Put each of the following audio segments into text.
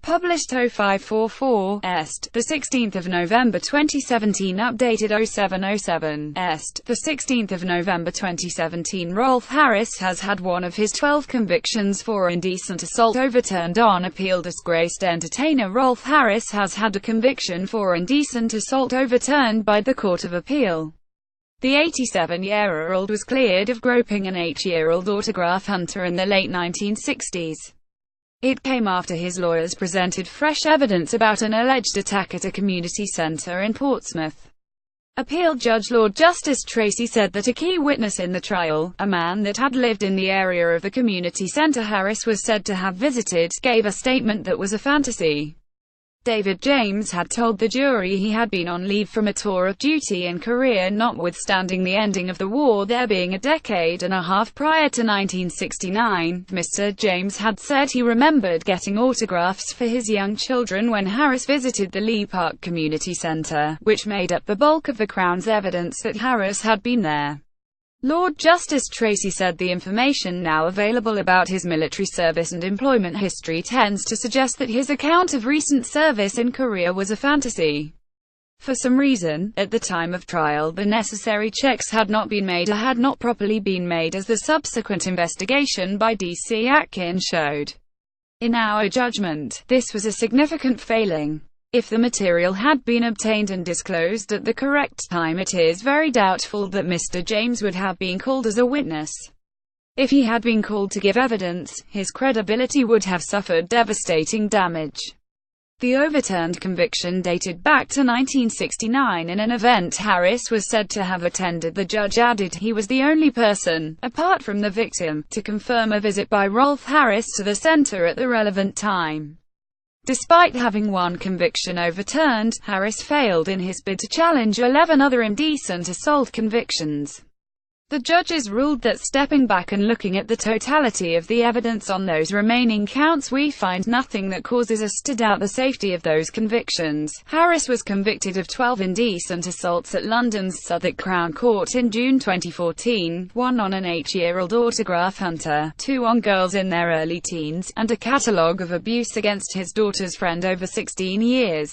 Published 0544 Est, 16 November 2017. Updated 0707 Est, 16 November 2017. Rolf Harris has had one of his 12 convictions for indecent assault overturned on appeal. Disgraced entertainer Rolf Harris has had a conviction for indecent assault overturned by the Court of Appeal. The 87-year-old was cleared of groping an 8-year-old autograph hunter in the late 1960s. It came after his lawyers presented fresh evidence about an alleged attack at a community centre in Portsmouth. Appeal Judge Lord Justice Tracy said that a key witness in the trial, a man that had lived in the area of the community centre Harris was said to have visited, gave a statement that was a fantasy. David James had told the jury he had been on leave from a tour of duty in Korea, notwithstanding the ending of the war there being a decade and a half prior to 1969. Mr. James had said he remembered getting autographs for his young children when Harris visited the Lee Park Community Centre, which made up the bulk of the Crown's evidence that Harris had been there. Lord Justice Tracy said the information now available about his military service and employment history tends to suggest that his account of recent service in Korea was a fantasy. For some reason, at the time of trial the necessary checks had not been made or had not properly been made, as the subsequent investigation by D.C. Atkin showed. In our judgment, this was a significant failing. If the material had been obtained and disclosed at the correct time, it is very doubtful that Mr. James would have been called as a witness. If he had been called to give evidence, his credibility would have suffered devastating damage. The overturned conviction dated back to 1969 in an event Harris was said to have attended. The judge added he was the only person, apart from the victim, to confirm a visit by Rolf Harris to the centre at the relevant time. Despite having one conviction overturned, Harris failed in his bid to challenge 11 other indecent assault convictions. The judges ruled that stepping back and looking at the totality of the evidence on those remaining counts, we find nothing that causes us to doubt the safety of those convictions. Harris was convicted of 12 indecent assaults at London's Southwark Crown Court in June 2014, 1 on an 8-year-old autograph hunter, 2 on girls in their early teens, and a catalogue of abuse against his daughter's friend over 16 years.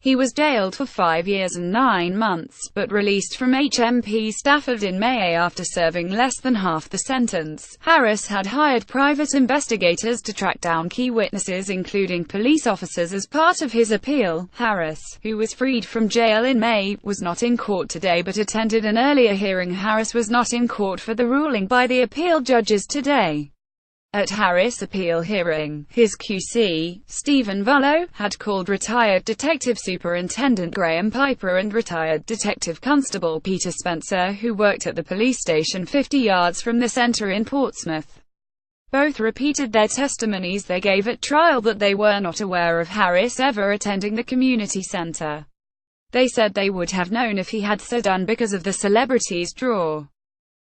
He was jailed for 5 years and 9 months, but released from HMP Stafford in May after serving less than half the sentence. Harris had hired private investigators to track down key witnesses, including police officers, as part of his appeal. Harris, who was freed from jail in May, was not in court today but attended an earlier hearing. Harris was not in court for the ruling by the appeal judges today. At Harris' appeal hearing, his QC, Stephen Vullo, had called retired Detective Superintendent Graham Piper and retired Detective Constable Peter Spencer, who worked at the police station 50 yards from the centre in Portsmouth. Both repeated their testimonies they gave at trial that they were not aware of Harris ever attending the community centre. They said they would have known if he had so done because of the celebrity's draw.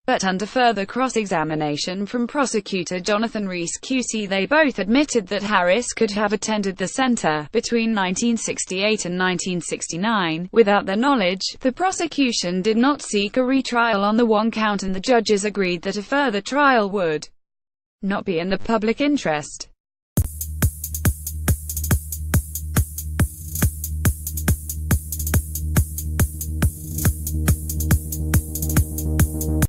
But under further cross-examination from prosecutor Jonathan Rees QC, they both admitted that Harris could have attended the centre between 1968 and 1969 without their knowledge. The prosecution did not seek a retrial on the one count, and the judges agreed that a further trial would not be in the public interest.